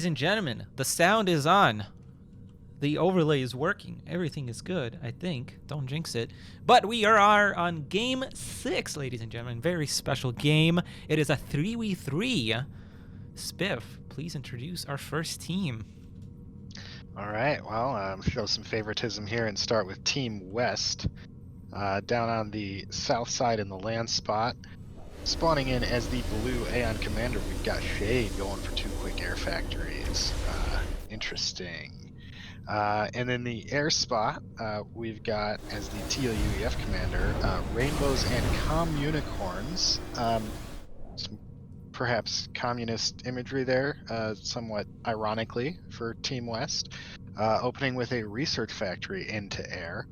Ladies and gentlemen, the sound is on. The overlay is working. Everything is good, I think. Don't jinx it. But we are on game 6, ladies and gentlemen. Very special game. It is a 3v3. Spiff, please introduce our first team. All right, well, show some favoritism here and start with Team West. Down on the south side in the land spot. Spawning in as the blue Aeon Commander, we've got Shade going for 2 quick air factories. Interesting. And in the air spot, we've got as the TLUEF Commander, Rainbows and Communicorns. Some perhaps communist imagery there, somewhat ironically for Team West. Opening with a research factory into air.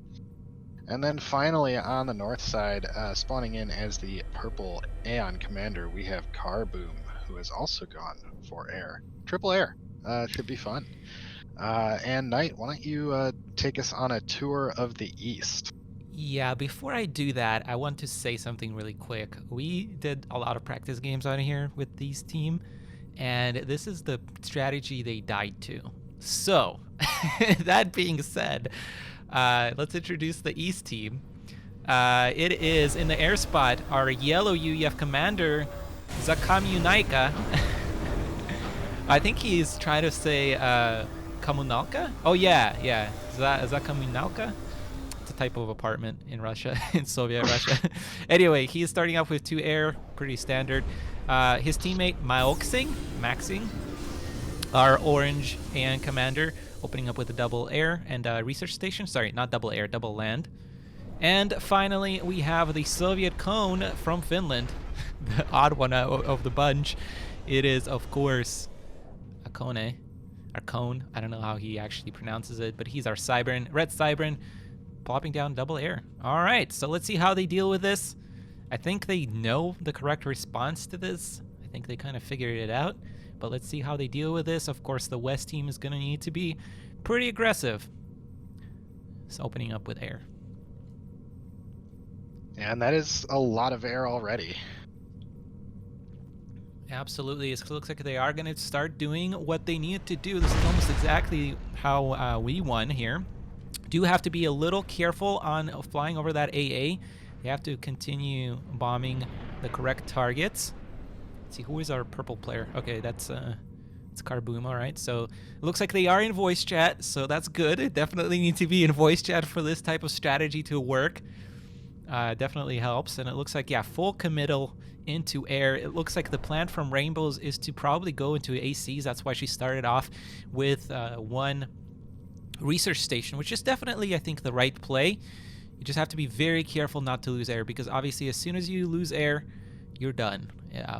And then finally on the north side, spawning in as the purple Aeon Commander, we have Carboom, who has also gone for air. Triple air. Should be fun. And Nite, why don't you take us on a tour of the East? Yeah, before I do that, I want to say something really quick. We did a lot of practice games on here with these team, and this is the strategy they died to. So, that being said, let's introduce the East team. It is in the air spot our yellow UEF commander, Zadayka. I think he's trying to say Komunalka? Oh yeah, Komunalka? It's a type of apartment in Russia, in Soviet Russia. Anyway, he's starting off with 2 air, pretty standard. His teammate Maksing, our orange and commander, opening up with a double air and a research station. Sorry, not double air, double land. And finally, we have the Soviet cone from Finland, the odd one of the bunch. It is, of course, Accone. I don't know how he actually pronounces it, but he's our Cybern, red Cybern, plopping down double air. All right, so let's see how they deal with this. I think they know the correct response to this. I think they kind of figured it out. But let's see how they deal with this. Of course, the West team is going to need to be pretty aggressive. It's opening up with air. And that is a lot of air already. Absolutely. It looks like they are going to start doing what they need to do. This is almost exactly how we won here. Do have to be a little careful on flying over that AA. You have to continue bombing the correct targets. Let's see, who is our purple player? Okay, it's Carboom. All right, so it looks like they are in voice chat, so that's good. It definitely needs to be in voice chat for this type of strategy to work. Definitely helps. And it looks like, yeah, full committal into air. It looks like the plan from Rainbows is to probably go into ACs. That's why she started off with 1 research station, which is definitely, I think, the right play. You just have to be very careful not to lose air, because obviously as soon as you lose air, you're done.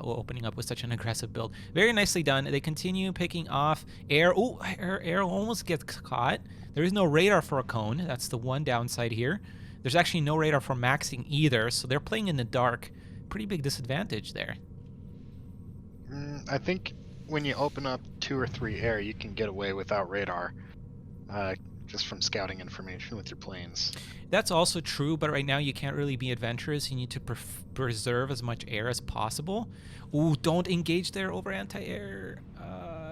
Opening up with such an aggressive build. Very nicely done. They continue picking off air. Oh, air almost gets caught. There is no radar for Accone. That's the one downside here. There's actually no radar for Maksing either, so they're playing in the dark. Pretty big disadvantage there. I think when you open up 2 or 3 air, you can get away without radar, just from scouting information with your planes. That's also true, but right now you can't really be adventurous. You need to preserve as much air as possible. Ooh, don't engage there over anti-air.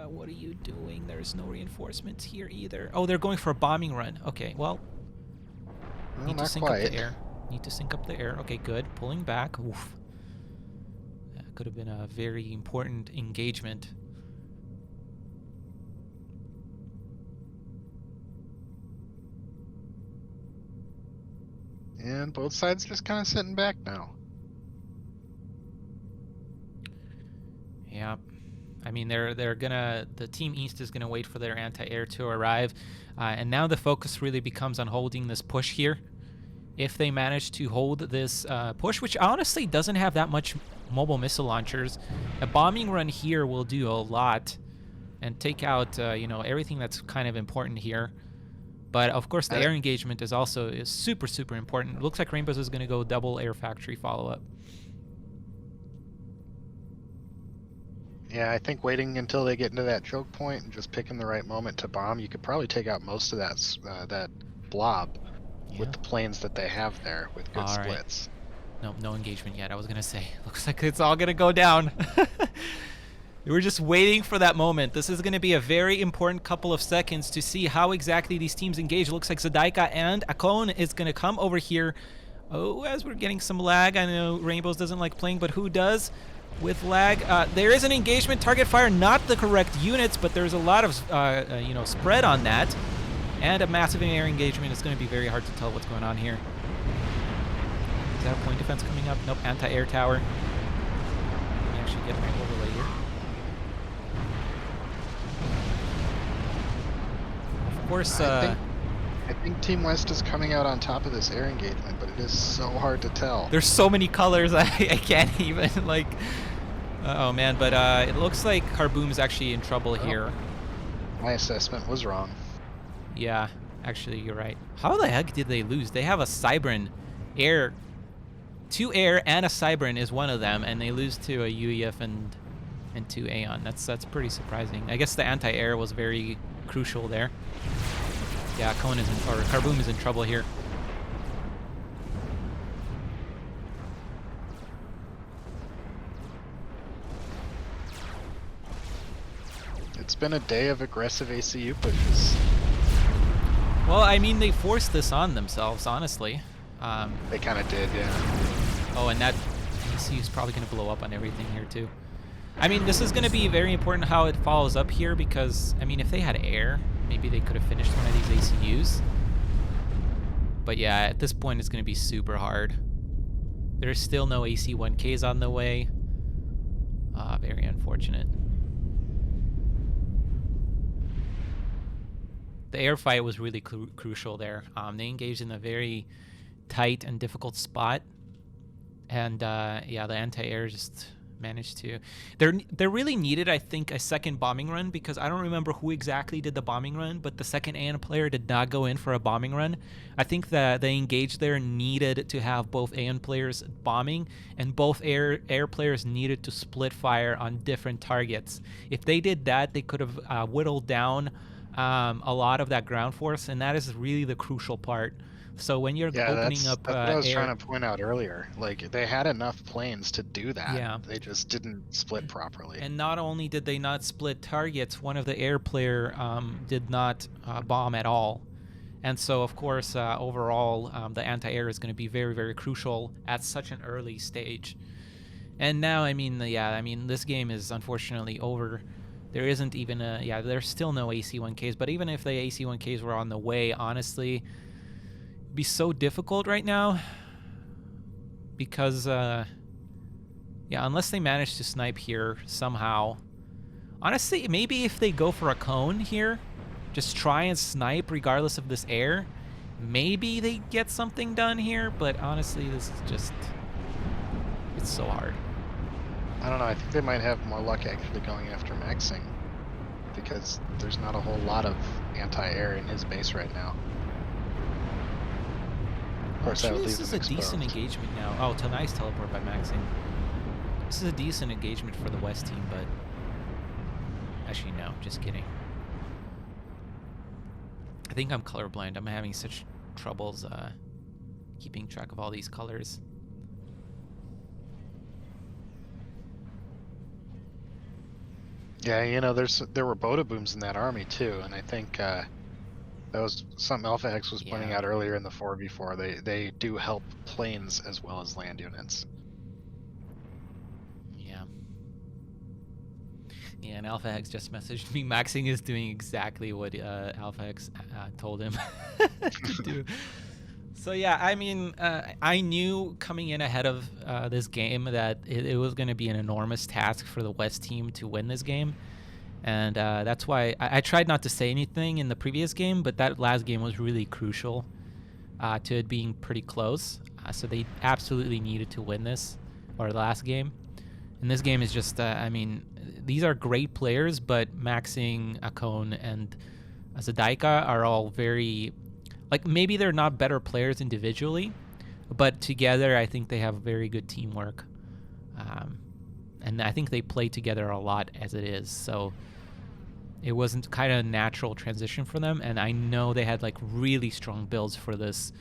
What are you doing? There's no reinforcements here either. Oh, they're going for a bombing run. Okay, well, need to sync up the air. Need to sync up the air. Okay, good. Pulling back. Oof. That could have been a very important engagement. And both sides just kind of sitting back now. Yeah. I mean, the Team East is gonna wait for their anti-air to arrive. And now the focus really becomes on holding this push here. If they manage to hold this push, which honestly doesn't have that much mobile missile launchers, a bombing run here will do a lot and take out, everything that's kind of important here. But of course, the air engagement is super, super important. It looks like Rainbows is going to go double air factory follow-up. Yeah, I think waiting until they get into that choke point and just picking the right moment to bomb, you could probably take out most of that blob with the planes that they have there with good splits. No engagement yet. I was going to say, looks like it's all going to go down. We're just waiting for that moment. This is going to be a very important couple of seconds to see how exactly these teams engage. It looks like Zadayka and Accone is going to come over here. Oh, as we're getting some lag. I know Rainbows doesn't like playing, but who does with lag? There is an engagement. Target fire, not the correct units, but there's a lot of spread on that. And a massive air engagement. It's going to be very hard to tell what's going on here. Is that a point defense coming up? Nope, anti-air tower. Let me actually get my overlay here. Of course, I think Team West is coming out on top of this air engagement, but it is so hard to tell. there's so many colors I can't even, like... oh, man, but it looks like Carboom is actually in trouble here. My assessment was wrong. Yeah, actually, you're right. How the heck did they lose? They have a Cybran air... 2 air and a Cybran is one of them, and they lose to a UEF and 2 Aeon. That's pretty surprising. I guess the anti-air was very crucial there. Yeah, Carboom is in trouble here. It's been a day of aggressive ACU pushes. Well, I mean, they forced this on themselves, honestly. They kind of did, yeah. Oh, and that ACU is probably going to blow up on everything here, too. I mean, this is going to be very important how it follows up here because, I mean, if they had air, maybe they could have finished one of these ACUs. But yeah, at this point, it's going to be super hard. There's still no AC-1Ks on the way. Very unfortunate. The air fight was really crucial there. They engaged in a very tight and difficult spot. And yeah, the anti-air just managed to... They really needed, I think, a second bombing run because I don't remember who exactly did the bombing run, but the second Aeon player did not go in for a bombing run. I think that the engage there needed to have both Aeon players bombing, and both air players needed to split fire on different targets. If they did that, they could have whittled down a lot of that ground force, and that is really the crucial part. So when you're opening up that's what I was trying to point out earlier. Like, they had enough planes to do that. Yeah. They just didn't split properly. And not only did they not split targets, one of the air player did not bomb at all. And so, of course, overall, the anti-air is going to be very, very crucial at such an early stage. And now, I mean, this game is unfortunately over. There isn't even there's still no AC-1Ks, but even if the AC-1Ks were on the way, honestly, it'd be so difficult right now because, unless they manage to snipe here somehow. Honestly, maybe if they go for a cone here, just try and snipe regardless of this air, maybe they get something done here, but honestly, this is just, it's so hard. I don't know, I think they might have more luck actually going after Maksing because there's not a whole lot of anti-air in his base right now. Of course, that would leave this is them a decent exposed. engagement now. Oh, it's a nice teleport by Maksing. This is a decent engagement for the West team, but actually no, just kidding. I think I'm colorblind. I'm having such troubles keeping track of all these colors. Yeah, you know, there were Boda booms in that army too, and I think that was something Alpha X was pointing out earlier in the 4v4. They do help planes as well as land units. Yeah. Yeah, and Alpha X just messaged me. Maksing is doing exactly what Alpha X told him to do. So yeah, I mean, I knew coming in ahead of this game that it was going to be an enormous task for the West team to win this game. And that's why I tried not to say anything in the previous game, but that last game was really crucial to it being pretty close. So they absolutely needed to win this, or the last game. And this game is just, I mean, these are great players, but Maksing, Accone, and Zadayka are all very... Like, maybe they're not better players individually, but together I think they have very good teamwork. And I think they play together a lot as it is. So it wasn't kind of a natural transition for them. And I know they had like really strong builds for this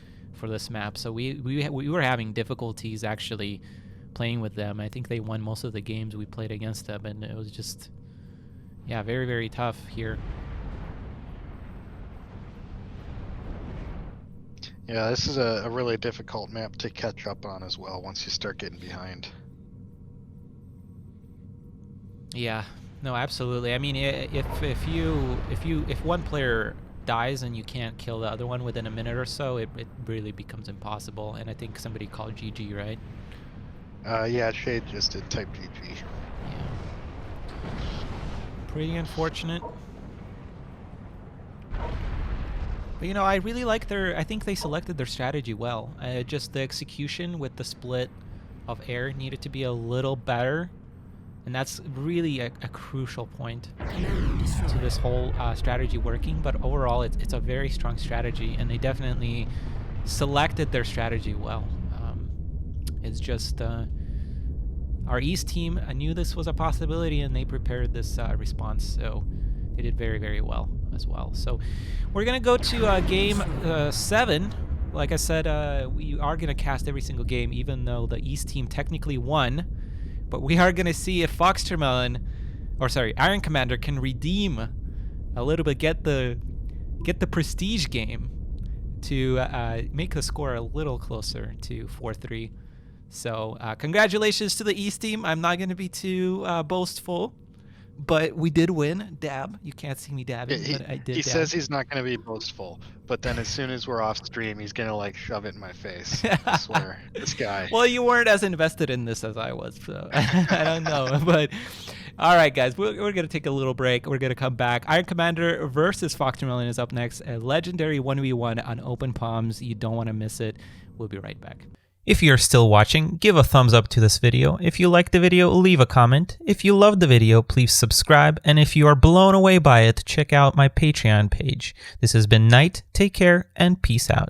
map. So we were having difficulties actually playing with them. I think they won most of the games we played against them, and it was just, yeah, very, very tough here. Yeah, this is a really difficult map to catch up on as well once you start getting behind. Yeah, no, absolutely. I mean, if one player dies and you can't kill the other one within a minute or so, it really becomes impossible. And I think somebody called GG, right? Yeah, Shade just did type GG. Yeah. Pretty unfortunate. But, you know, I really like I think they selected their strategy well. Just the execution with the split of air needed to be a little better. And that's really a crucial point to this whole strategy working. But overall, it's a very strong strategy, and they definitely selected their strategy well. It's just our East team knew this was a possibility, and they prepared this response. So they did very, very well as well. So we're going to go to game 7. Like I said, we are going to cast every single game, even though the East team technically won. But we are going to see if Iron Commander can redeem a little bit, get the prestige game to make the score a little closer to 4-3. So congratulations to the East team. I'm not going to be too boastful, but we did win. Dab. You can't see me dabbing, but I did. He dab. says he's not going to be boastful, but then as soon as we're off stream, he's going to like shove it in my face. I swear, this guy. Well, you weren't as invested in this as I was, so I don't know. But all right, guys, we're going to take a little break. We're going to come back. Iron Commander versus Foxtermelon is up next. A legendary 1v1 on Open Palms. You don't want to miss it. We'll be right back. If you're still watching, give a thumbs up to this video. If you liked the video, leave a comment. If you loved the video, please subscribe. And if you are blown away by it, check out my Patreon page. This has been Nite. Take care and peace out.